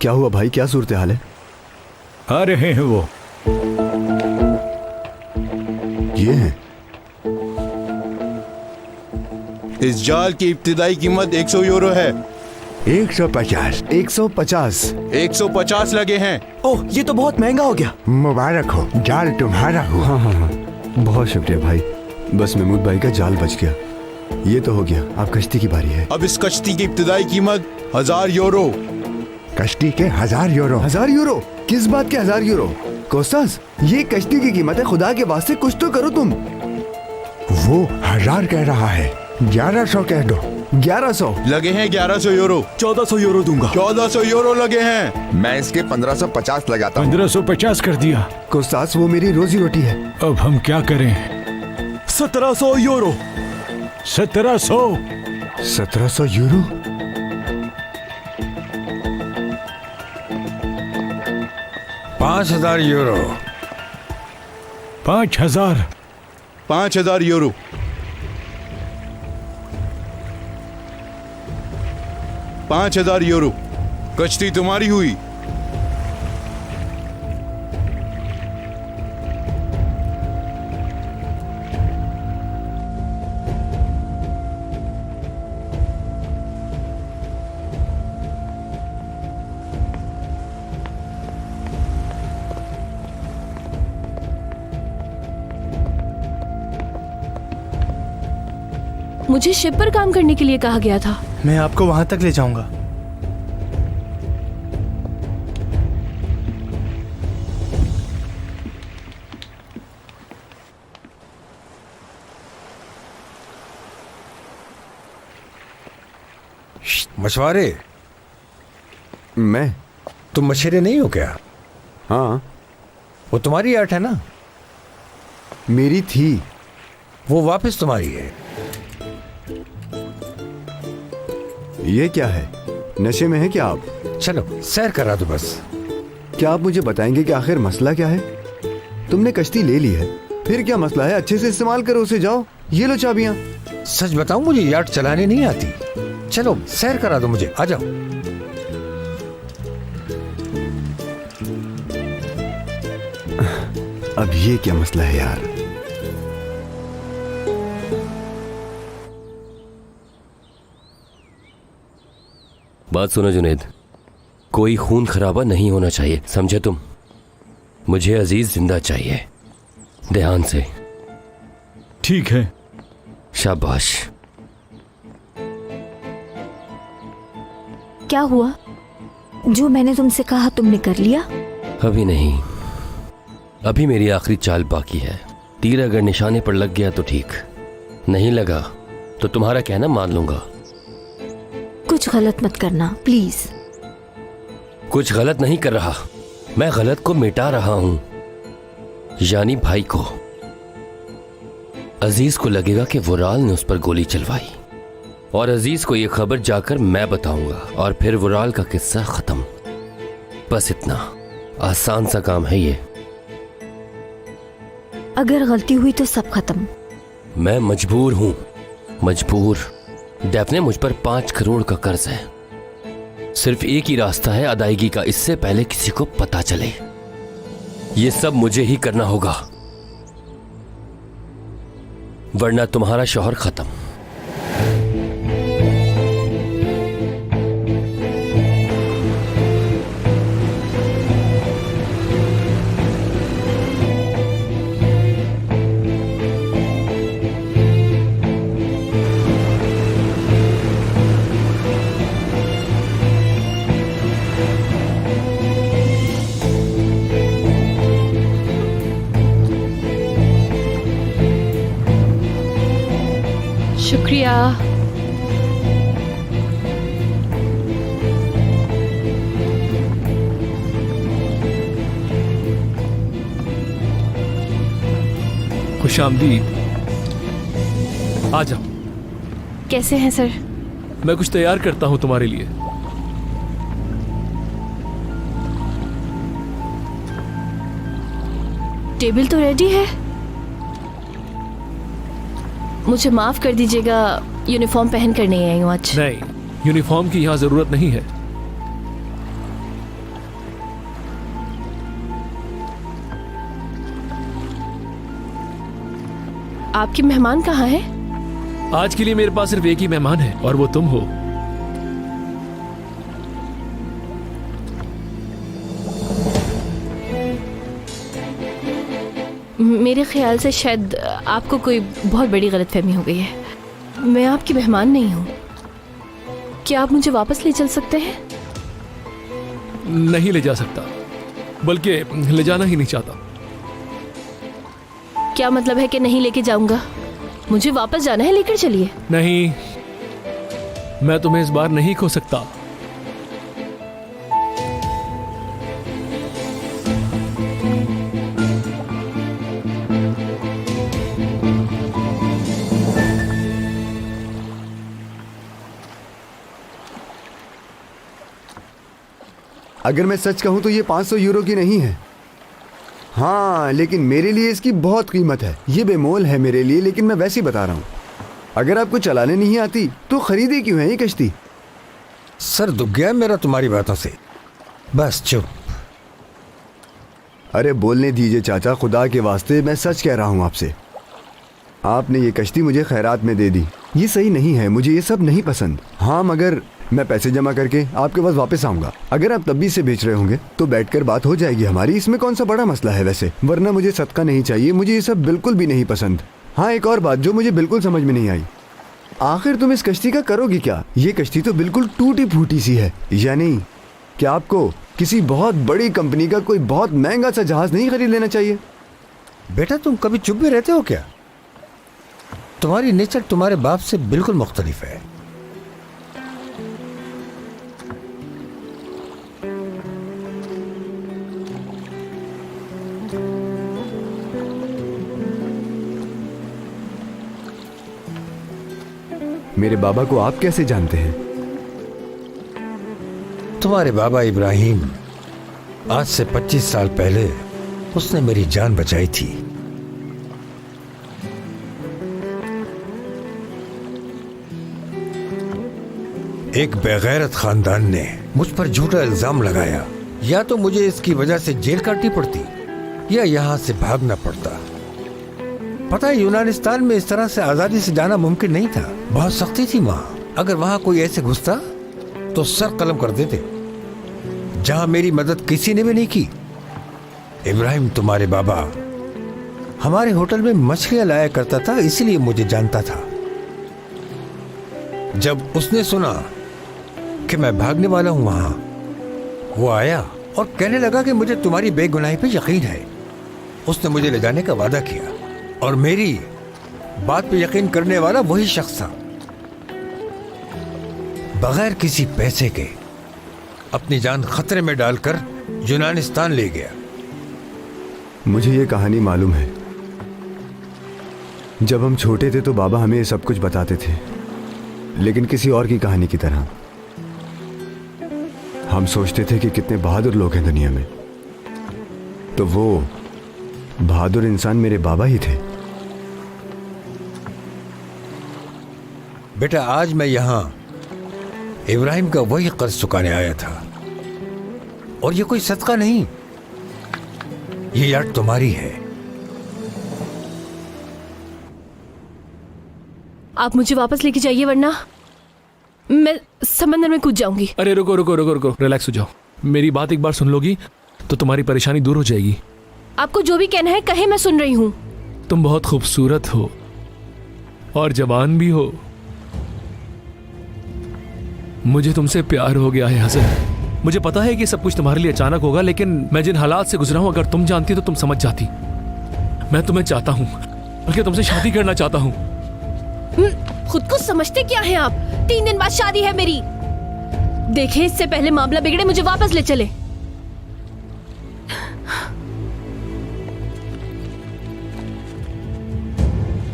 क्या हुआ भाई, क्या सूरत हाल है? आ रहे हैं वो। ये हैं। इस जाल की इब्तिदाई कीमत 100 यूरो है। 150। 150। 150 लगे हैं। ओह, ये तो बहुत महंगा हो गया। मुबारक हो, जाल तुम्हारा हुआ। हाँ हाँ हाँ, बहुत शुक्रिया भाई। बस महमूद भाई का जाल बच गया। ये तो हो गया, अब कश्ती की बारी है। अब इस कश्ती की इब्तिदाई कीमत 1000 यूरो। कश्ती के 1000 यूरो। 1000 यूरो? किस बात के 1000 यूरो? कोस्तास, ये कश्ती की कीमत है, खुदा के वास्ते कुछ तो करो तुम। वो 1000 कह रहा है, 1100 कह दो। 1100 लगे हैं 1100 यूरो। 1400 यूरो दूंगा। 1400 यूरो लगे हैं। मैं इसके 1550 लगाता हूँ। 1550 कर दिया। कोस्तास, वो मेरी रोजी रोटी है। अब हम क्या करें? 1700 euro. 1700। 1700 euro? 5000 euro. 5000। 5000 euro. 5000 euro. कश्ती तुम्हारी हुई। मुझे शिप पर काम करने के लिए कहा गया था। मैं आपको वहां तक ले जाऊंगा। मछुआरे, मैं? तुम मछेरे नहीं हो क्या? हाँ। वो तुम्हारी आर्ट है ना? मेरी थी। वो वापस तुम्हारी है। ये क्या है? नशे में है क्या आप? चलो सैर करा दो बस। क्या आप मुझे बताएंगे कि आखिर मसला क्या है? तुमने कश्ती ले ली है, फिर क्या मसला है? अच्छे से इस्तेमाल करो उसे। जाओ, ये लो चाबियां। सच बताऊं, मुझे यार्ड चलाने नहीं आती। चलो सैर करा दो मुझे, आ जाओ। अब ये क्या मसला है यार? बात सुनो जुनैद, कोई खून खराबा नहीं होना चाहिए, समझे तुम? मुझे अजीज जिंदा चाहिए, ध्यान से। ठीक है। शाबाश। क्या हुआ? जो मैंने तुमसे कहा तुमने कर लिया? अभी नहीं, अभी मेरी आखिरी चाल बाकी है। तीर अगर निशाने पर लग गया तो ठीक, नहीं लगा तो तुम्हारा कहना मान लूंगा। कुछ गलत मत करना प्लीज। कुछ गलत नहीं कर रहा, मैं गलत को मिटा रहा हूं। यानी भाई को, अजीज को लगेगा कि वुराल ने उस पर गोली चलवाई, और अजीज को यह खबर जाकर मैं बताऊंगा, और फिर वुराल का किस्सा खत्म। बस इतना आसान सा काम है ये। अगर गलती हुई तो सब खत्म। मैं मजबूर हूं, मजबूर। डेफने मुझ पर 5 करोड़ का कर्ज है। सिर्फ एक ही रास्ता है अदायगी का, इससे पहले किसी को पता चले। ये सब मुझे ही करना होगा, वरना तुम्हारा शौहर खत्म। शुक्रिया। खुशामदीद। आ जाओ। कैसे हैं सर? मैं कुछ तैयार करता हूं तुम्हारे लिए। टेबल तो रेडी है। मुझे माफ कर दीजिएगा, यूनिफॉर्म पहन कर नहीं आई हूँ आज। नहीं, यूनिफॉर्म की यहाँ जरूरत नहीं है। आपके मेहमान कहाँ हैं? आज के लिए मेरे पास सिर्फ एक ही मेहमान है और वो तुम हो। मेरे ख्याल से शायद आपको कोई बहुत बड़ी गलतफहमी हो गई है। मैं आपकी मेहमान नहीं हूँ। क्या आप मुझे वापस ले चल सकते हैं? नहीं ले जा सकता, बल्कि ले जाना ही नहीं चाहता। क्या मतलब है कि नहीं लेके जाऊंगा? मुझे वापस जाना है, लेकर चलिए। नहीं, मैं तुम्हें इस बार नहीं खो सकता। अगर मैं सच कहूं तो ये 500 यूरो की नहीं है। हाँ, लेकिन मेरे लिए इसकी बहुत कीमत है। ये बेमोल है मेरे लिए, लेकिन मैं वैसे ही बता रहा हूँ। अगर आपको चलाने नहीं आती तो खरीदी क्यों है ये कश्ती? सर दुख गया मेरा तुम्हारी बातों से। बस चुप। अरे बोलने दीजिए चाचा, खुदा के वास्ते मैं सच कह रहा हूँ आपसे। आपने ये कश्ती मुझे खैरात में दे दी। ये सही नहीं है, मुझे ये सब नहीं पसंद। हाँ, मगर मैं पैसे जमा करके आपके पास वापस आऊंगा। अगर आप तब भी इसे बेच रहे होंगे तो बैठकर बात हो जाएगी हमारी। इसमें कौन सा बड़ा मसला है वैसे? वरना मुझे सदका नहीं चाहिए, मुझे ये सब बिल्कुल भी नहीं पसंद। हाँ, एक और बात जो मुझे बिल्कुल समझ में नहीं आई, आखिर तुम इस कश्ती का करोगी क्या? ये कश्ती तो बिल्कुल टूटी फूटी सी है। यानी क्या आपको किसी बहुत बड़ी कंपनी का कोई बहुत महंगा सा जहाज नहीं खरीद लेना चाहिए? बेटा तुम कभी चुप भी रहते हो क्या? तुम्हारी नेचर तुम्हारे बाप से बिल्कुल मुख्तलिफ है। मेरे बाबा को आप कैसे जानते हैं? तुम्हारे बाबा इब्राहिम, आज से 25 साल पहले उसने मेरी जान बचाई थी। एक बेगैरत खानदान ने मुझ पर झूठा इल्जाम लगाया। या तो मुझे इसकी वजह से जेल काटनी पड़ती या यहां से भागना पड़ता। पता है, यूनानिस्तान में इस तरह से आजादी से जाना मुमकिन नहीं था। बहुत सख्ती थी वहां। अगर वहां कोई ऐसे घुसता तो सर कलम कर देते, जहां मेरी मदद किसी ने भी नहीं की। इब्राहिम तुम्हारे बाबा हमारे होटल में मछलियां लाया करता था, इसीलिए मुझे जानता था। जब उसने सुना कि मैं भागने वाला हूं वहां, वो आया और कहने लगा कि मुझे तुम्हारी बेगुनाही पे यकीन है। उसने मुझे ले जाने का वादा किया और मेरी बात पे यकीन करने वाला वही शख्स था। बगैर किसी पैसे के अपनी जान खतरे में डालकर यूनानिस्तान ले गया। मुझे ये कहानी मालूम है। जब हम छोटे थे तो बाबा हमें ये सब कुछ बताते थे, लेकिन किसी और की कहानी की तरह। हम सोचते थे कि कितने बहादुर लोग हैं दुनिया में, तो वो बहादुर इंसान मेरे बाबा ही थे। बेटा आज मैं यहां इब्राहिम का वही कर्ज चुकाने आया था, और ये कोई सदका नहीं, ये याद तुम्हारी है। आप मुझे वापस लेके जाइए, वरना मैं समंदर में कूद जाऊंगी। अरे रुको रुको रुको रुको, रिलैक्स हो जाओ। मेरी बात एक बार सुन लोगी तो तुम्हारी परेशानी दूर हो जाएगी। आपको जो भी कहना है कहे, मैं सुन रही हूँ। तुम बहुत खूबसूरत हो और जवान भी हो। मुझे तुमसे प्यार हो गया है हसन। मुझे पता है कि सब कुछ तुम्हारे लिए अचानक होगा, लेकिन मैं जिन हालात से गुजरा हूं, अगर तुम जानती तो तुम समझ जाती। मैं तुम्हें चाहता हूं, बल्कि तुमसे शादी करना चाहता हूं। खुद को समझते क्या हैं आप? 3 दिन बाद शादी है मेरी। देखे, इससे पहले मामला बिगड़े, मुझे वापस ले चले।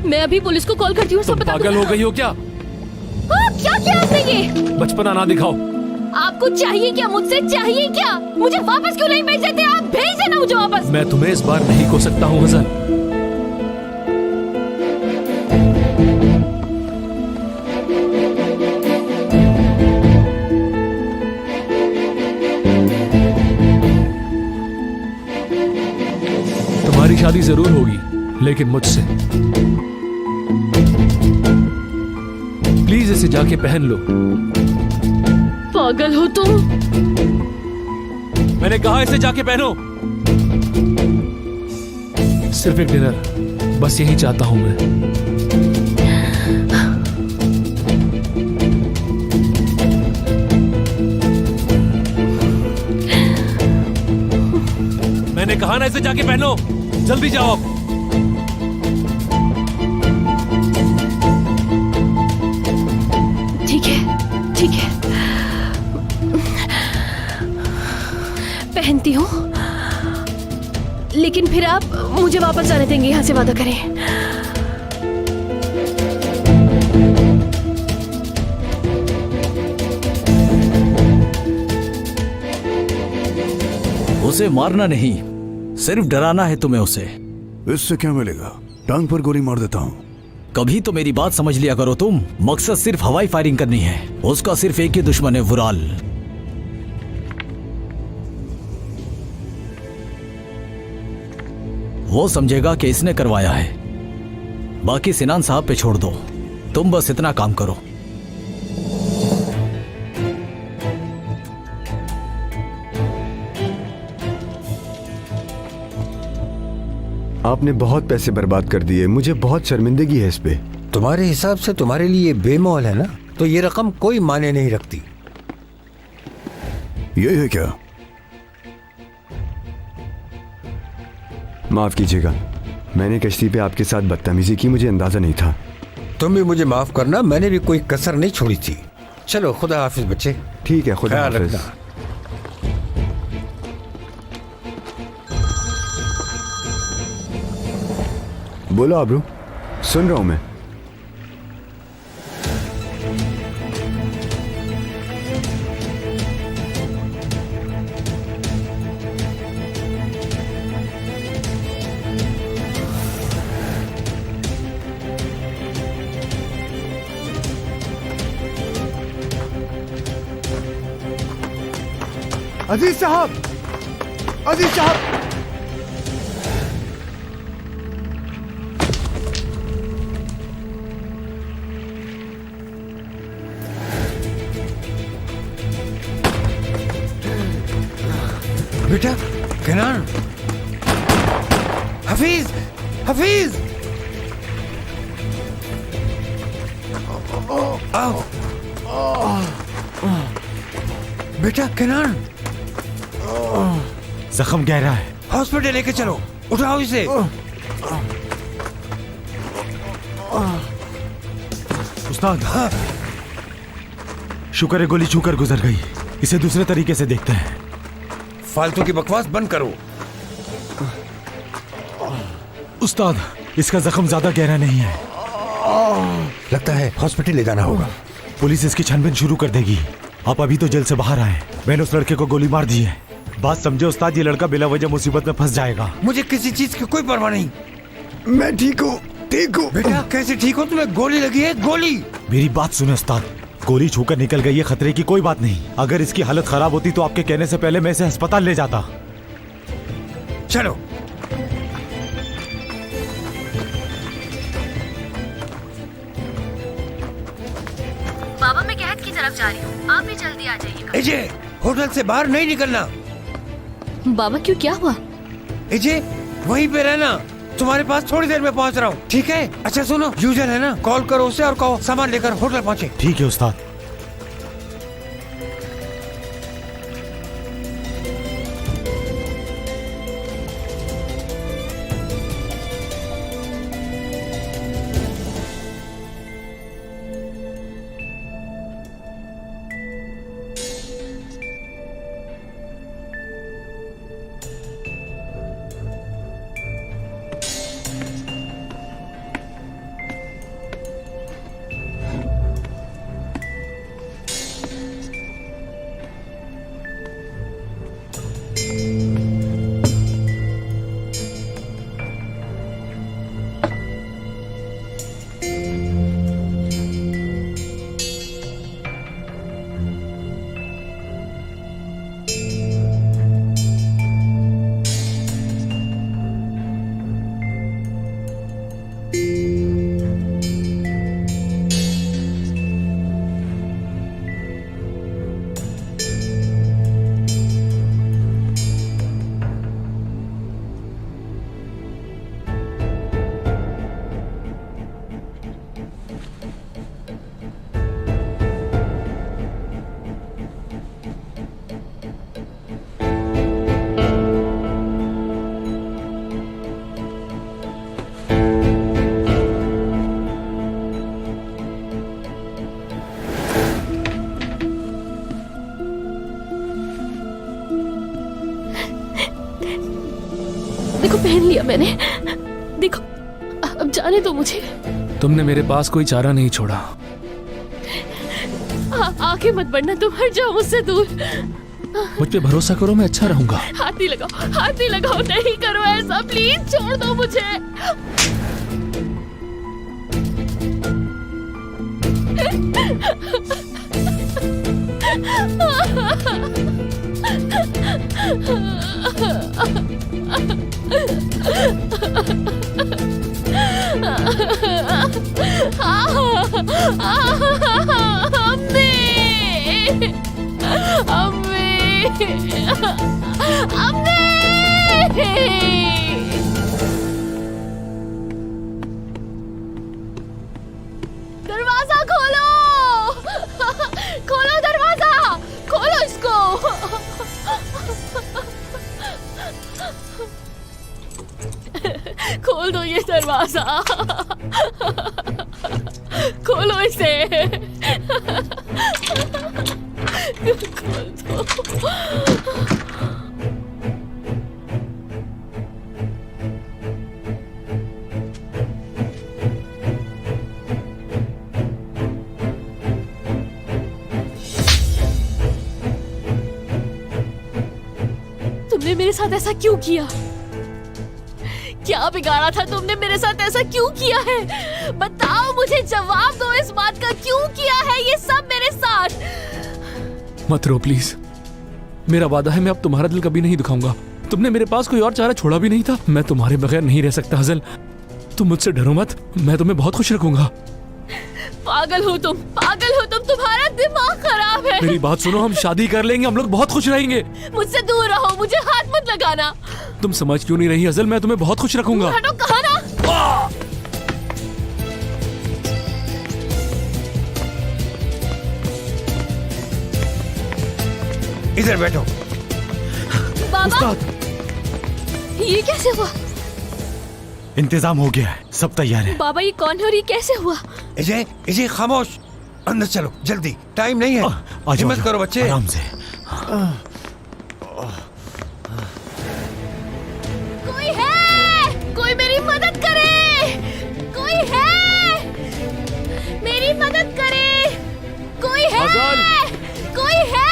मैं अभी पुलिस को कॉल करती हूँ। तुम पागल हो गई हो क्या? क्या किया आपने ये? बचपना ना दिखाओ। आपको चाहिए क्या? मुझसे चाहिए क्या? मुझे वापस क्यों नहीं भेज देते आप? भेज देना मुझे वापस। मैं तुम्हें इस बार नहीं खो सकता हूँ हसन। तुम्हारी शादी जरूर होगी, लेकिन मुझसे। प्लीज इसे जाके पहन लो। पागल हो तुम? मैंने कहा इसे जाके पहनो। सिर्फ एक डिनर, बस यही चाहता हूं मैं। मैंने कहा ना इसे जाके पहनो, जल्दी जाओ अब। ठीक है, ठीक है, पहनती हूँ, लेकिन फिर आप मुझे वापस जाने देंगे यहाँ से, वादा करें। उसे मारना नहीं, सिर्फ डराना है तुम्हें उसे। इससे क्या मिलेगा? टांग पर गोली मार देता हूँ। कभी तो मेरी बात समझ लिया करो तुम। मकसद सिर्फ हवाई फायरिंग करनी है। उसका सिर्फ एक ही दुश्मन है, वुराल। वो समझेगा कि इसने करवाया है। बाकी सिनान साहब पे छोड़ दो, तुम बस इतना काम करो। आपने बहुत पैसे बर्बाद कर दिए, मुझे बहुत शर्मिंदगी है इस पे। तुम्हारे हिसाब से तुम्हारे लिए बेमौल है ना, तो ये रकम कोई मायने नहीं रखती। ये है क्या? माफ कीजिएगा, मैंने कश्ती पे आपके साथ बदतमीजी की, मुझे अंदाजा नहीं था। तुम भी मुझे माफ करना, मैंने भी कोई कसर नहीं छोड़ी थी। चलो, खुदा हाफिज बच्चे। ठीक है, खुदा ख्याल हाफिज। रखना। बोलो आबरू, सुन रहा हूं मैं। अजीज साहब, अजीज साहब, बेटा केनान, हफीज, हफीज, आओ। बेटा केनान, जख्म गहरा है, हॉस्पिटल लेके चलो, उठाओ इसे। उस्ताद, शुक्र है गोली छूकर गुजर गई। इसे दूसरे तरीके से देखते हैं। फालतू की बकवास बंद करो। उस्ताद, इसका जख्म ज्यादा गहरा नहीं है। लगता है हॉस्पिटल ले जाना होगा। पुलिस इसकी छानबीन शुरू कर देगी। आप अभी तो जेल से बाहर आए, मैंने उस लड़के को गोली मार दी है। बात समझे उस्ताद, ये लड़का बिला वजह मुसीबत में फंस जाएगा। मुझे किसी चीज की कोई परवाह नहीं। मैं ठीक हूँ, ठीक हूँ। बेटा कैसे ठीक हो? तुम्हें गोली लगी है, गोली। मेरी बात सुने उस्ताद, गोली छूकर निकल गई है, खतरे की कोई बात नहीं। अगर इसकी हालत खराब होती तो आपके कहने से पहले मैं इसे अस्पताल ले जाता। चलो। बाबा, मैं कैद की तरफ जा रही हूँ, आप भी जल्दी आ जाइएगा। एजे, होटल से बाहर नहीं निकलना। बाबा क्यों, क्या हुआ? एजे, वहीं पे रहना, तुम्हारे पास थोड़ी देर में पहुंच रहा हूँ, ठीक है? अच्छा सुनो, यूजर है ना, कॉल करो उसे और कहो सामान लेकर होटल पहुंचे। ठीक है उस्ताद। देखो पहन लिया मैंने। देखो अब जाने दो मुझे। तुमने मेरे पास कोई चारा नहीं छोड़ा। आगे मत बढ़ना, तुम हट जाओ मुझसे दूर। मुझ पे भरोसा करो, मैं अच्छा रहूंगा। हाथ नहीं लगाओ, हाथ नहीं लगाओ, नहीं करो ऐसा प्लीज, छोड़ दो मुझे। दरवाजा खोलो, खोलो दरवाजा, खोलो इसको। खोल दो ये दरवाजा, खोलो इसे, खोल दो। तुमने मेरे साथ ऐसा क्यों किया? क्या बिगाड़ा था तुमने मेरे साथ ऐसा क्यों किया है? बताओ मुझे, जवाब दो इस बात का, क्यों किया है ये सब मेरे साथ? मत रो प्लीज, मेरा वादा है मैं अब तुम्हारा दिल कभी नहीं दुखाऊंगा। तुमने मेरे पास कोई और चारा छोड़ा भी नहीं था। मैं तुम्हारे बगैर नहीं रह सकता हजल, तुम मुझसे डरो मत, मैं तुम्हें बहुत खुश रखूंगा। पागल हो तुम, पागल हो तुम, तुम्हारा दिमाग खराब है। मेरी बात सुनो, हम शादी कर लेंगे, हम लोग बहुत खुश रहेंगे। मुझसे दूर रहो, मुझे हाथ मत लगाना। तुम समझ क्यों नहीं रही हजल, मैं तुम्हें बहुत खुश रखूंगा। हटो, कहा ना। इधर बैठो। बाबा, ये कैसे हुआ? इंतजाम हो गया है, सब तैयार है। बाबा ये कौन है और ये कैसे हुआ? इजे, इजे खामोश, अंदर चलो जल्दी, टाइम नहीं है। हिम्मत करो बच्चे, आराम से। कोई है? कोई मेरी मदद करे, कोई है? मेरी मदद करे, कोई है? कोई है?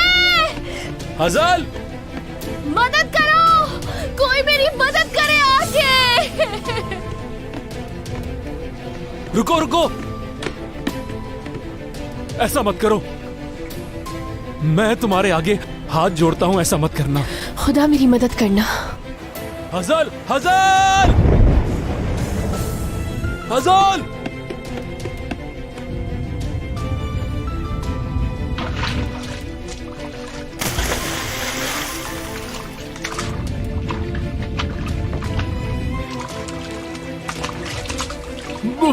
हजल, मदद करो, कोई मेरी मदद करे आके। रुको रुको, ऐसा मत करो, मैं तुम्हारे आगे हाथ जोड़ता हूं, ऐसा मत करना। खुदा मेरी मदद करना। हजल, हजल, हजल,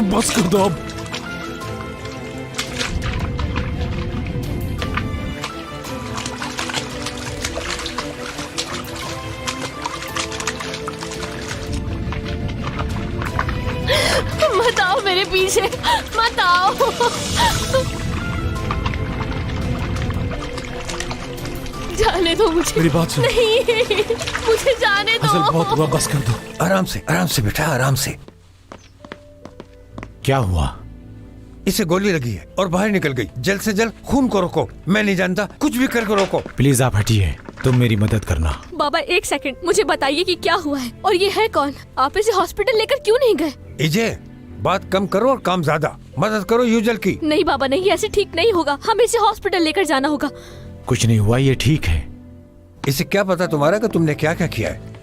बस कर दो अब। मत आओ मेरे पीछे, मत आओ। जाने दो मुझे। मेरी बात सुनो। नहीं, मुझे जाने दो। हजल बहुत हुआ, बस कर दो। आराम से बेटा, आराम से। क्या हुआ? इसे गोली लगी है और बाहर निकल गई। जल्द से जल्द खून को रोको। मैं नहीं जानता, कुछ भी करके रोको। प्लीज आप हटिए, तुम मेरी मदद करना। बाबा एक सेकंड, मुझे बताइए कि क्या हुआ है और ये है कौन? आप इसे हॉस्पिटल लेकर क्यों नहीं गए? इजे, बात कम करो और काम ज्यादा। मदद करो यूजल की। नहीं बाबा नहीं, ऐसे ठीक नहीं होगा, हमें इसे हॉस्पिटल लेकर जाना होगा। कुछ नहीं हुआ, ये ठीक है। इसे क्या पता तुम्हारा कि तुमने क्या क्या किया है?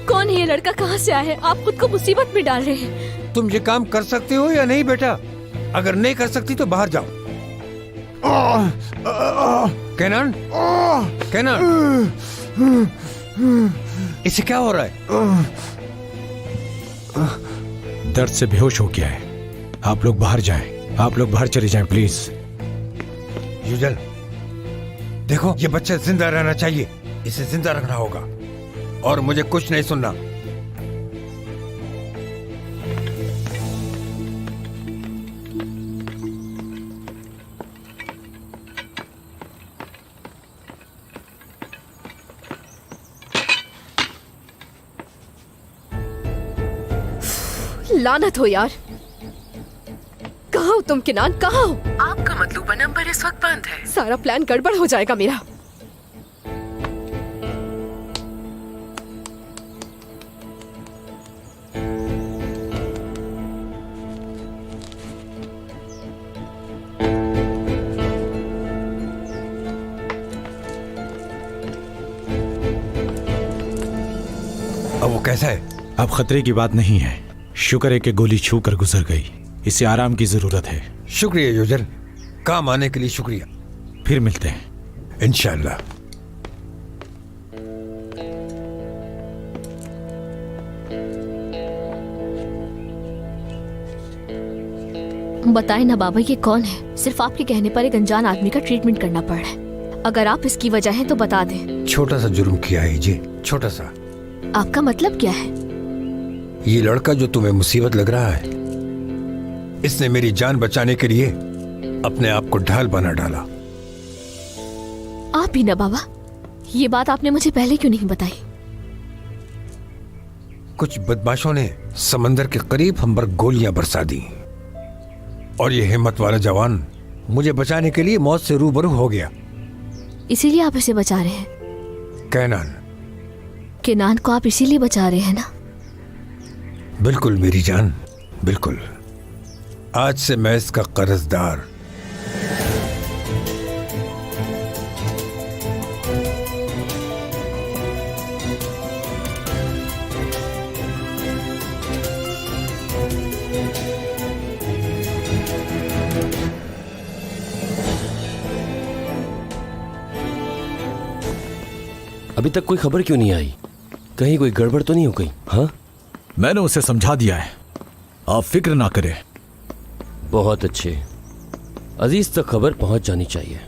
कौन है ये लड़का, कहाँ से आया है? आप खुद को मुसीबत में डाल रहे हैं। तुम ये काम कर सकते हो या नहीं बेटा? अगर नहीं कर सकती तो बाहर जाओ। कैनन, कैनन, इसे क्या हो रहा है? दर्द से बेहोश हो गया है। आप लोग बाहर जाएं, आप लोग बाहर चले जाएं प्लीज। युजल, देखो ये बच्चा जिंदा रहना चाहिए, इसे जिंदा रखना होगा और मुझे कुछ नहीं सुनना। लानत हो यार। कहाँ हो तुम किनान, कहाँ हो? आपका मतलूबा नंबर इस वक्त बंद है। सारा प्लान गड़बड़ हो जाएगा मेरा। अब वो कैसा है? अब खतरे की बात नहीं है। शुक्र है कि गोली छू कर गुजर गई। इसे आराम की जरूरत है। शुक्रिया योजन, काम आने के लिए शुक्रिया। फिर मिलते हैं इंशाल्लाह। बताएं ना बाबा, ये कौन है? सिर्फ आपके कहने पर एक अनजान आदमी का ट्रीटमेंट करना पड़ रहा है। अगर आप इसकी वजह हैं तो बता दें। छोटा सा जुर्म किया है जी, छोटा सा। आपका मतलब क्या है? ये लड़का जो तुम्हें मुसीबत लग रहा है, इसने मेरी जान बचाने के लिए अपने आप को ढाल बना डाला। आप ही ना बाबा, ये बात आपने मुझे पहले क्यों नहीं बताई? कुछ बदमाशों ने समंदर के करीब हम पर गोलियां बरसा दी और ये हिम्मत वाला जवान मुझे बचाने के लिए मौत से रूबरू हो गया। इसीलिए आप इसे बचा रहे हैं? कैनान। किनान को आप इसीलिए बचा रहे हैं ना? बिल्कुल मेरी जान, बिल्कुल। आज से मैं इसका कर्जदार। अभी तक कोई खबर क्यों नहीं आई? कहीं कोई गड़बड़ तो नहीं हो गई? हाँ, मैंने उसे समझा दिया है, आप फिक्र ना करें। बहुत अच्छे। अजीज तक खबर पहुंच जानी चाहिए।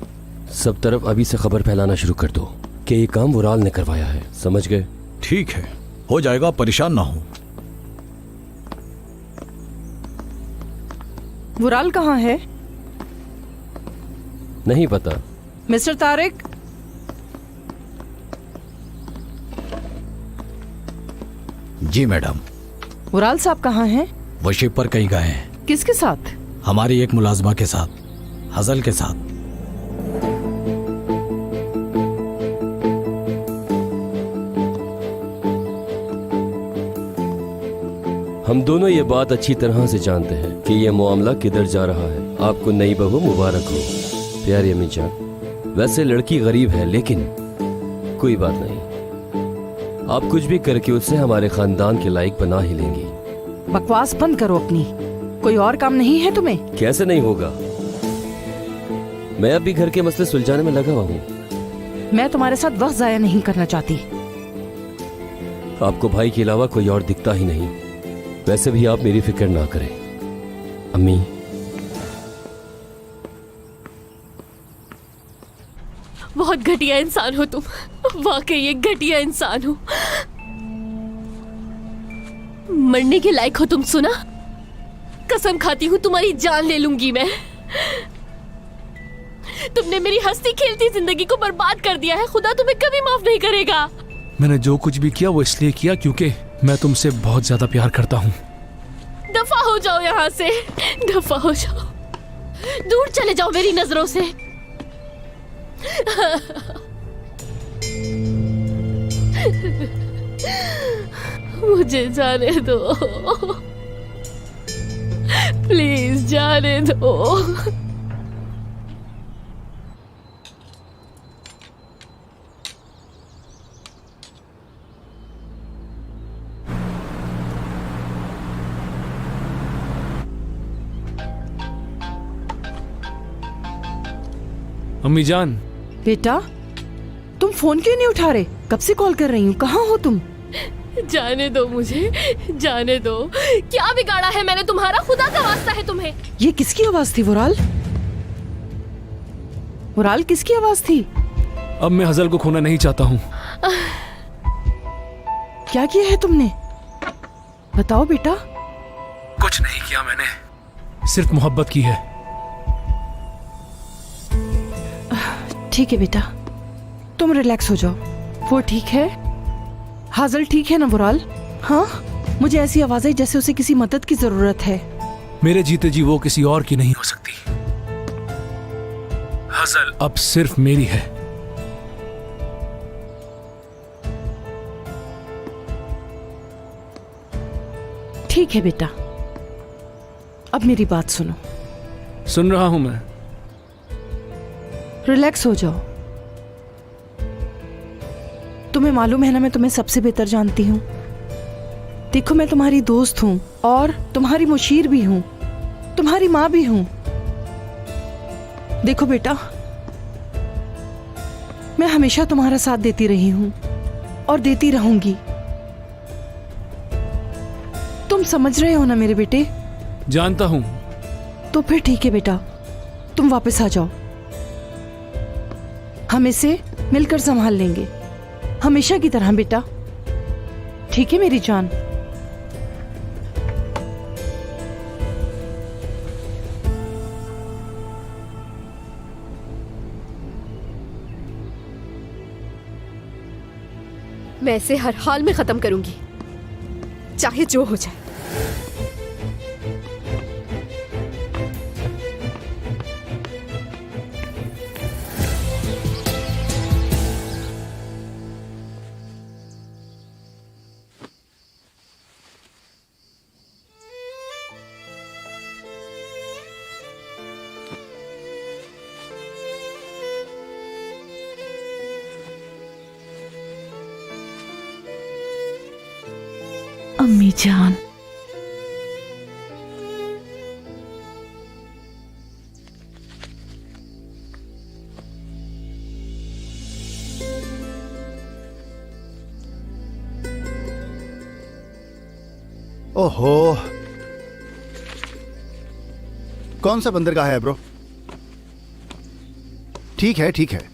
सब तरफ अभी से खबर फैलाना शुरू कर दो कि ये काम वुराल ने करवाया है। समझ गए? ठीक है, हो जाएगा, परेशान ना हो। वुराल कहाँ है? नहीं पता। मिस्टर तारिक, जी मैडम। वुराल साहब कहाँ हैं? वो शिप पर कहीं गए हैं। किसके साथ? हमारी एक मुलाजमा के साथ, हजल के साथ। हम दोनों ये बात अच्छी तरह से जानते हैं कि ये मामला किधर जा रहा है। आपको नई बहू मुबारक हो प्यारी अम्मी जान। वैसे लड़की गरीब है लेकिन कोई बात नहीं, आप कुछ भी करके उससे हमारे खानदान के लायक बना ही लेंगी। बकवास बंद करो अपनी। कोई और काम नहीं है तुम्हें? कैसे नहीं होगा? मैं अभी घर के मसले सुलझाने में लगा हुआ हूँ। मैं तुम्हारे साथ वक्त जाया नहीं करना चाहती। आपको भाई के अलावा कोई और दिखता ही नहीं। वैसे भी आप मेरी फिक्र ना करें अम्मी। बहुत घटिया इंसान हो तुम, वाकई एक घटिया इंसान हो। मरने के लायक हो तुम। सुना, कसम खाती हूँ तुम्हारी जान ले लूंगी मैं। तुमने मेरी हंसती खेलती जिंदगी को बर्बाद कर दिया है। खुदा तुम्हें कभी माफ नहीं करेगा। मैंने जो कुछ भी किया वो इसलिए किया क्योंकि मैं तुमसे बहुत ज्यादा प्यार करता हूँ। दफा हो जाओ यहाँ से, दफा हो जाओ, दूर चले जाओ मेरी नजरों से। मुझे जाने दो, प्लीज जाने दो। अम्मी जान। बेटा, तुम फोन क्यों नहीं उठा रहे? कब से कॉल कर रही हूँ, कहाँ हो तुम? जाने दो मुझे, जाने दो। क्या बिगाड़ा है मैंने तुम्हारा? खुदा का वास्ता है तुम्हें। ये किसकी आवाज थी वुराल? वुराल किसकी आवाज थी? अब मैं हजल को खोना नहीं चाहता हूँ। क्या किया है तुमने? बताओ बेटा। कुछ नहीं किया मैंने, सिर्फ मोहब्बत की है। ठीक है बेटा, तुम रिलैक्स हो जाओ। वो ठीक है? हाजल ठीक है ना वुराल? हाँ मुझे ऐसी आवाज आई जैसे उसे किसी मदद की जरूरत है। मेरे जीते जी वो किसी और की नहीं हो सकती। हसल अब सिर्फ मेरी है। ठीक है बेटा, अब मेरी बात सुनो। सुन रहा हूं मैं। रिलैक्स हो जाओ। तुम्हें मालूम है ना, मैं तुम्हें सबसे बेहतर जानती हूँ। देखो, मैं तुम्हारी दोस्त हूँ और तुम्हारी मुशीर भी हूँ, तुम्हारी माँ भी हूँ। देखो बेटा, मैं हमेशा तुम्हारा साथ देती रही हूँ और देती रहूंगी। तुम समझ रहे हो ना मेरे बेटे? जानता हूं। तो फिर ठीक है बेटा, तुम वापस आ जाओ। हम इसे मिलकर संभाल लेंगे, हमेशा की तरह बेटा। ठीक है मेरी जान? मैं इसे हर हाल में खत्म करूंगी, चाहे जो हो जाए। अम्मी जान, ओहो, कौन सा बंदरगाह है ब्रो? ठीक है ठीक है।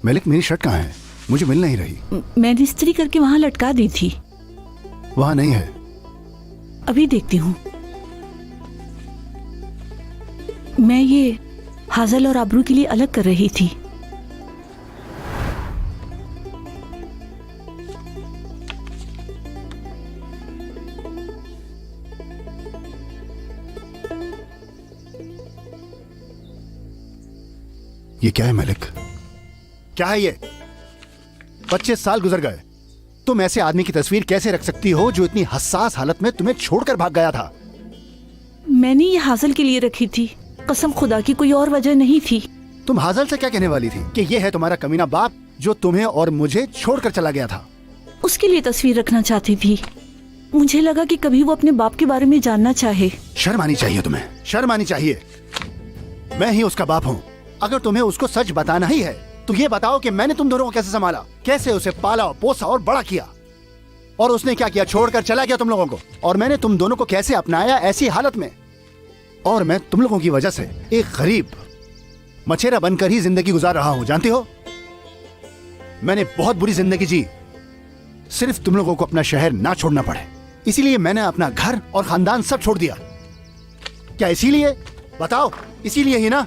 मलिक, मेरी शर्ट कहाँ है? मुझे मिल नहीं रही। मैंने इस्त्री करके वहां लटका दी थी। वहां नहीं है। अभी देखती हूँ। मैं ये हाजल और आबरू के लिए अलग कर रही थी। ये क्या है मलिक? क्या है ये? 25 साल गुजर गए, तुम ऐसे आदमी की तस्वीर कैसे रख सकती हो जो इतनी हसास हालत में तुम्हें छोड़कर भाग गया था? मैंने ये हाजल के लिए रखी थी, कसम खुदा की, कोई और वजह नहीं थी। तुम हाजल से क्या कहने वाली थी कि ये है तुम्हारा कमीना बाप जो तुम्हें और मुझे छोड़कर चला गया था? उसके लिए तस्वीर रखना चाहती थी। मुझे लगा कि कभी वो अपने बाप के बारे में जानना चाहे। शर्म आनी चाहिए तुम्हें, शर्म आनी चाहिए। मैं ही उसका बाप हूँ। अगर तुम्हें उसको सच बताना ही है तो ये बताओ कि मैंने तुम दोनों को कैसे संभाला, कैसे उसे पाला, पोसा और बड़ा किया। और उसने क्या किया? छोड़कर चला गया तुम लोगों को। और मैंने तुम दोनों को कैसे अपनाया ऐसी हालत में। और मैं तुम लोगों की वजह से एक गरीब मछेरा बनकर ही जिंदगी गुजार रहा हूं, जानती हो? मैंने बहुत बुरी जिंदगी जी, सिर्फ तुम लोगों को अपना शहर ना छोड़ना पड़े। इसीलिए मैंने अपना घर और खानदान सब छोड़ दिया। क्या इसीलिए? बताओ, इसीलिए ही ना?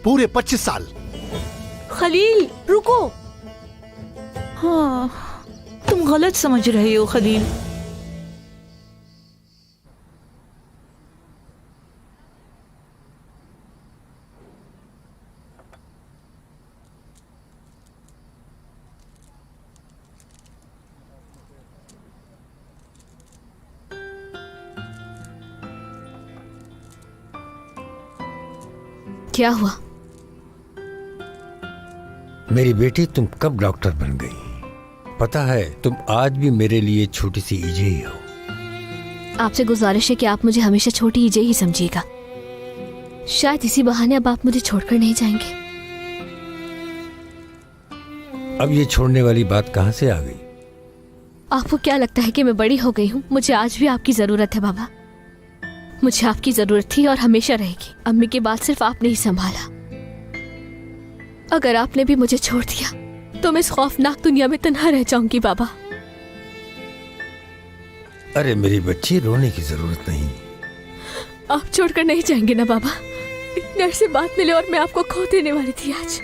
पूरे 25 साल। खलील, रुको। हाँ, तुम गलत समझ रहे हो खलील। क्या हुआ? मेरी बेटी, तुम कब डॉक्टर बन गई? पता है, तुम आज भी मेरे लिए छोटी सी ईजे ही हो। आपसे गुजारिश है कि आप मुझे हमेशा छोटी ईजे ही समझिएगा। शायद इसी बहाने अब आप मुझे छोड़कर नहीं जाएंगे। अब ये छोड़ने वाली बात कहाँ से आ गई? आपको क्या लगता है कि मैं बड़ी हो गई हूँ? मुझे आज भी आपकी जरूरत है बाबा। मुझे आपकी जरूरत थी और हमेशा रहेगी। अम्मी के बाद सिर्फ आपने ही संभाला। अगर आपने भी मुझे छोड़ दिया तो मैं इस खौफनाक दुनिया में तन्हा रह जाऊंगी बाबा। अरे मेरी बच्ची, रोने की जरूरत नहीं। आप छोड़कर नहीं जाएंगे ना बाबा? इतने अरसे बाद मिले और मैं आपको खो देने वाली थी आज।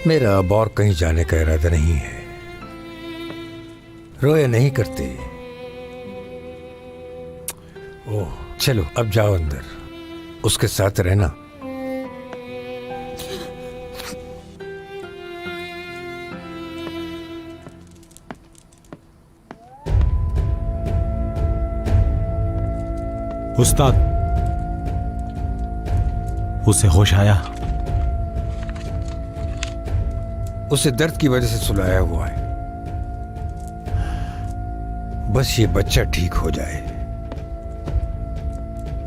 मेरा अब और कहीं जाने का इरादा नहीं है। रोया नहीं करते। ओह चलो अब जाओ अंदर, उसके साथ रहना। उस्ताद, उसे होश आया? उसे दर्द की वजह से सुलाया हुआ है, बस ये बच्चा ठीक हो जाए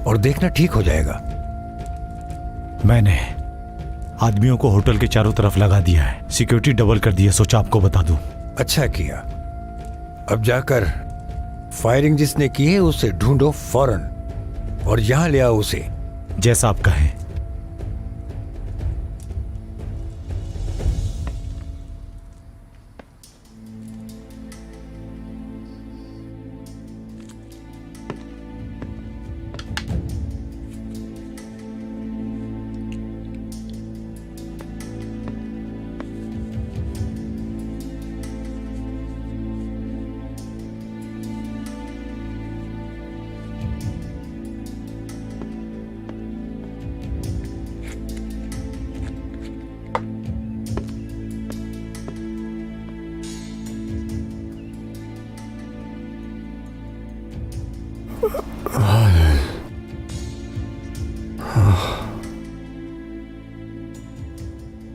और देखना ठीक हो जाएगा। मैंने आदमियों को होटल के चारों तरफ लगा दिया है, सिक्योरिटी डबल कर दी है, सोचा आपको बता दूं। अच्छा किया। अब जाकर फायरिंग जिसने की है उसे ढूंढो फौरन और यहां ले आओ उसे। जैसा आप कहें।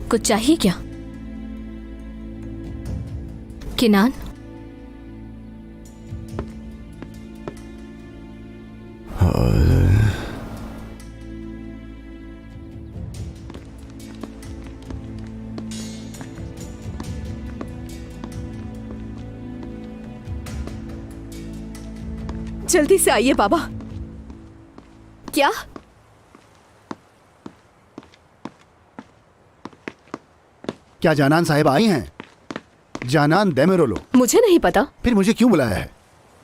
कुछ चाहिए क्या किनान? जल्दी से आइए बाबा। क्या? क्या जानान साहिब आई हैं? जानान देमिरोलो? मुझे नहीं पता। फिर मुझे क्यों बुलाया है?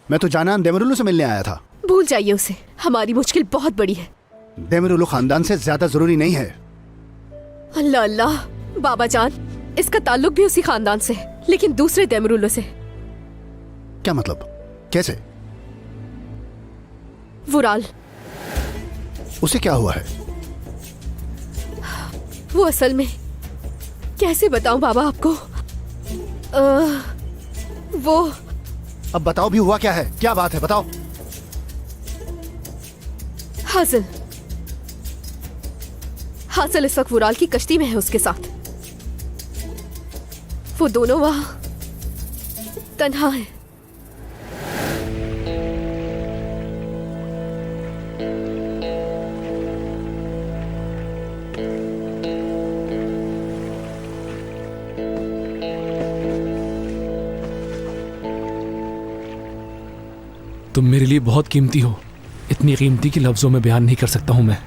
मैं तो जानान देमिरोलो से मिलने आया था। भूल जाइए उसे, हमारी मुश्किल बहुत बड़ी है। देमिरोलो खानदान से ज्यादा जरूरी नहीं है। अल्लाह अल्लाह, बाबा जान, इसका ताल्लुक भी उसी खानदान से, लेकिन दूसरे देमिरोलो से। क्या मतलब? कैसे? वुराल। उसे क्या हुआ है? वो असल में, कैसे बताऊं बाबा आपको? वो। अब बताओ भी, हुआ क्या है? क्या बात है, बताओ। हासिल इस वक्त वुराल की कश्ती में है उसके साथ। वो दोनों वहां तन्हा है। तुम मेरे लिए बहुत कीमती हो, इतनी कीमती कि लफ्जों में बयान नहीं कर सकता हूं मैं।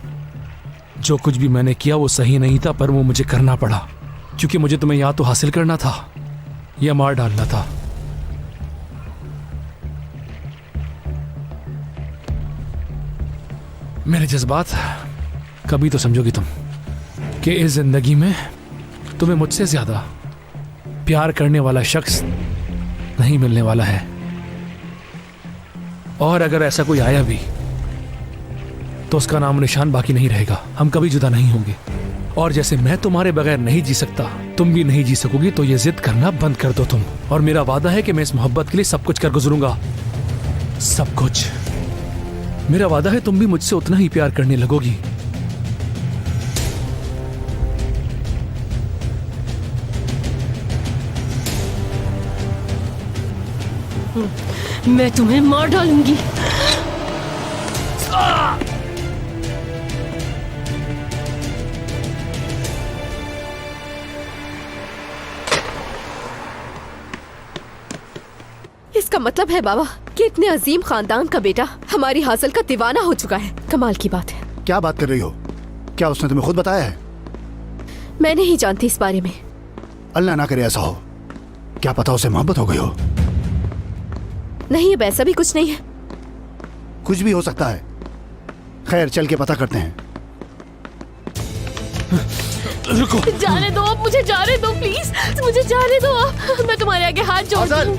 जो कुछ भी मैंने किया वो सही नहीं था, पर वो मुझे करना पड़ा, क्योंकि मुझे तुम्हें या तो हासिल करना था या मार डालना था। मेरे जज्बात कभी तो समझोगी तुम कि इस जिंदगी में तुम्हें मुझसे ज्यादा प्यार करने वाला शख्स नहीं मिलने वाला है, और अगर ऐसा कोई आया भी तो उसका नाम निशान बाकी नहीं रहेगा। हम कभी जुदा नहीं होंगे, और जैसे मैं तुम्हारे बगैर नहीं जी सकता, तुम भी नहीं जी सकोगी। तो ये जिद करना बंद कर दो तुम, और मेरा वादा है कि मैं इस मोहब्बत के लिए सब कुछ कर गुजरूंगा, सब कुछ। मेरा वादा है तुम भी मुझसे उतना ही प्यार करने लगोगी। मैं तुम्हें मार डालूंगी। इसका मतलब है बाबा कि इतने अजीम खानदान का बेटा हमारी हासिल का दीवाना हो चुका है। कमाल की बात है। क्या बात कर रही हो? क्या उसने तुम्हें खुद बताया है? मैं नहीं जानती इस बारे में। अल्लाह ना करे ऐसा हो। क्या पता उसे मोहब्बत हो गई हो। नहीं, अब ऐसा भी कुछ नहीं है। कुछ भी हो सकता है। खैर, चल के पता करते हैं। रुको। जाने दो, मुझे जाने दो प्लीज, मुझे जाने दो। मैं तुम्हारे आगे हाथ जोड़ती हूँ।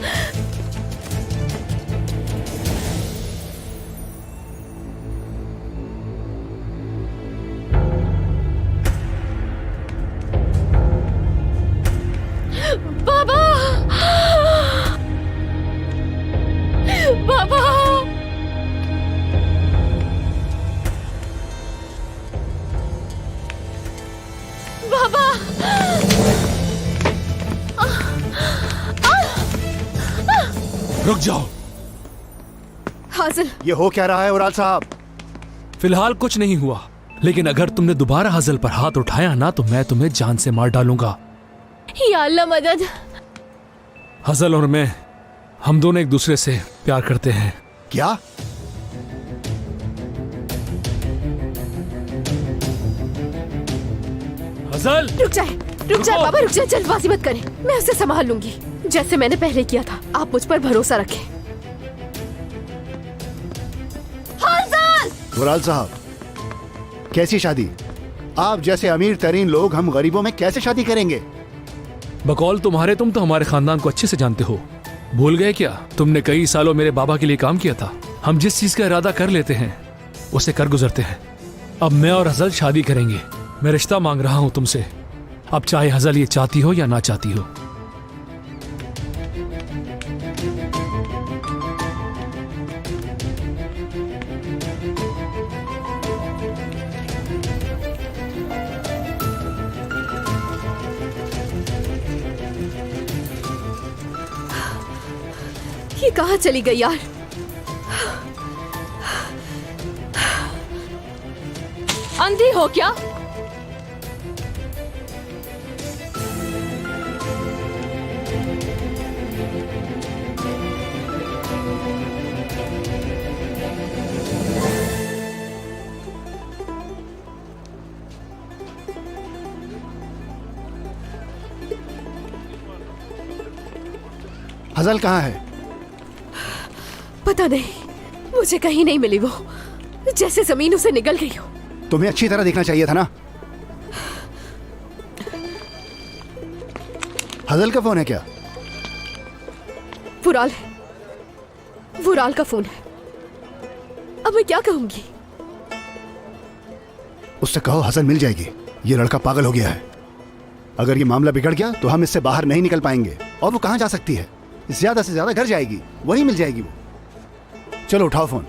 रुक जाओ। हाजिल, ये हो क्या रहा है उराल साहब? फिलहाल कुछ नहीं हुआ, लेकिन अगर तुमने दोबारा हाजिल पर हाथ उठाया ना तो मैं तुम्हें जान से मार डालूंगा। या अल्लाह मदद। हजल और मैं, हम दोनों एक दूसरे से प्यार करते हैं। क्या? हजल, रुक जाए बाबा, रुक जाए, जल्दबाजी मत करें, मैं उसे संभाल लूंगी जैसे मैंने पहले किया था। आप मुझ पर भरोसा रखें। हाजिल! उराल साहब, कैसी शादी? आप जैसे अमीर तरीन लोग हम गरीबों में कैसे शादी करेंगे? बकौल तुम्हारे, तुम तो हमारे खानदान को अच्छे से जानते हो। भूल गए क्या? तुमने कई सालों मेरे बाबा के लिए काम किया था। हम जिस चीज का इरादा कर लेते हैं उसे कर गुजरते हैं। अब मैं और हजल शादी करेंगे। मैं रिश्ता मांग रहा हूं तुमसे, अब चाहे हजल ये चाहती हो या ना चाहती हो। ये कहाँ चली गई यार? अंधी हो क्या? हजल कहाँ है? पता नहीं, मुझे कहीं नहीं मिली वो, जैसे जमीन उसे निगल गई हो। तुम्हें अच्छी तरह देखना चाहिए था ना। हजल का फोन है क्या? वुराल है, वुराल का फोन है। अब मैं क्या कहूंगी? उससे कहो हसन मिल जाएगी। ये लड़का पागल हो गया है। अगर ये मामला बिगड़ गया तो हम इससे बाहर नहीं निकल पाएंगे। और वो कहाँ जा सकती है? ज्यादा से ज्यादा घर जाएगी, वहीं मिल जाएगी वो। चलो उठाओ फोन,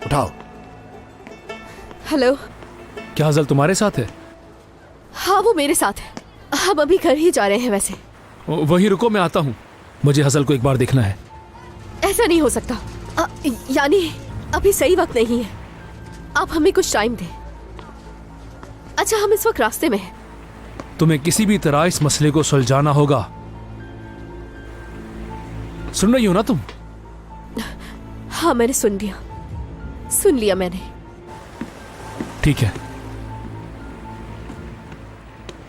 उठाओ। हेलो। क्या हजल तुम्हारे साथ है? हाँ, वो मेरे साथ है। हम अभी घर ही जा रहे हैं। वैसे वही रुको, मैं आता हूँ। मुझे हजल को एक बार देखना है। ऐसा नहीं हो सकता। यानी अभी सही वक्त नहीं है। आप हमें कुछ टाइम दें। अच्छा, हम इस वक्त रास्ते में हैं। तुम्हें किसी भी तरह इस मसले को सुलझाना होगा। सुन रही हो ना तुम? हाँ, मैंने सुन लिया मैंने। ठीक है।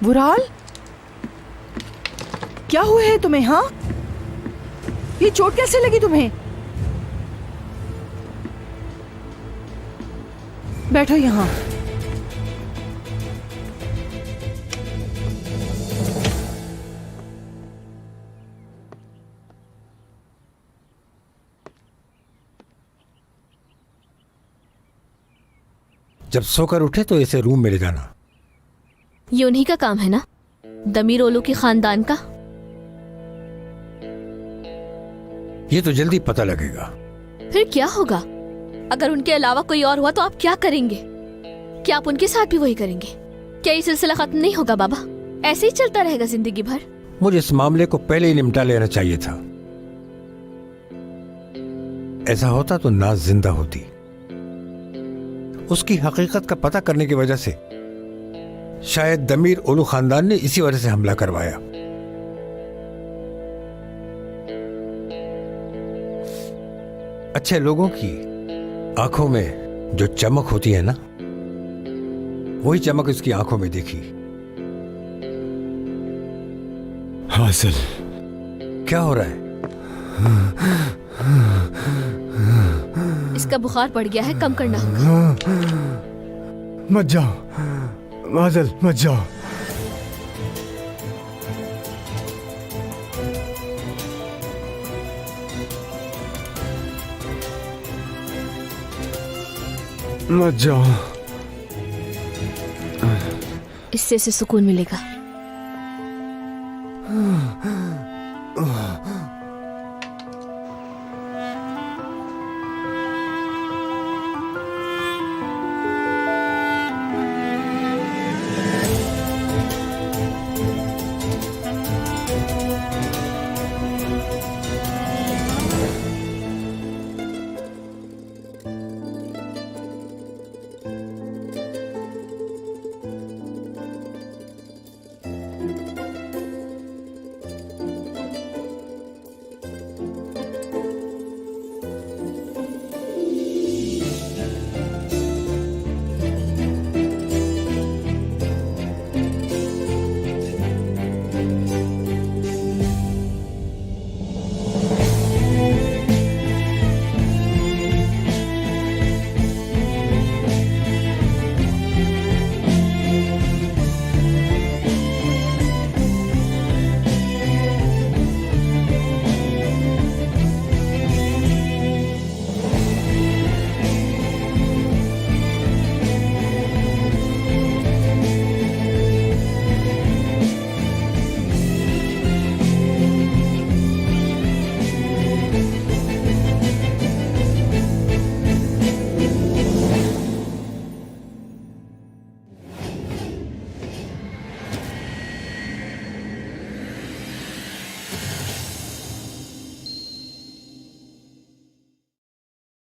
वुराल, क्या हुआ है तुम्हें? हाँ, ये चोट कैसे लगी तुम्हें? बैठो यहाँ। जब सोकर उठे तो इसे रूम में ले जाना। ये उन्हीं का काम है ना, दमीर ओलू के खानदान का। ये तो जल्दी पता लगेगा। फिर क्या होगा? अगर उनके अलावा कोई और हुआ तो आप क्या करेंगे? क्या आप उनके साथ भी वही करेंगे? क्या ये सिलसिला खत्म नहीं होगा बाबा? ऐसे ही चलता रहेगा जिंदगी भर? मुझे इस मामले को पहले ही निपटा लेना चाहिए था। ऐसा होता तो नाज जिंदा होती। उसकी हकीकत का पता करने की वजह से शायद दमीर ओलू खानदान ने इसी वजह से हमला करवाया। अच्छे लोगों की आंखों में जो चमक होती है ना, वही चमक उसकी आंखों में देखी। हासिल, क्या हो रहा है? इसका बुखार बढ़ गया है, कम करना होगा। मत जाओ हासिल, मत जाओ। मत जाओ। इससे सुकून मिलेगा।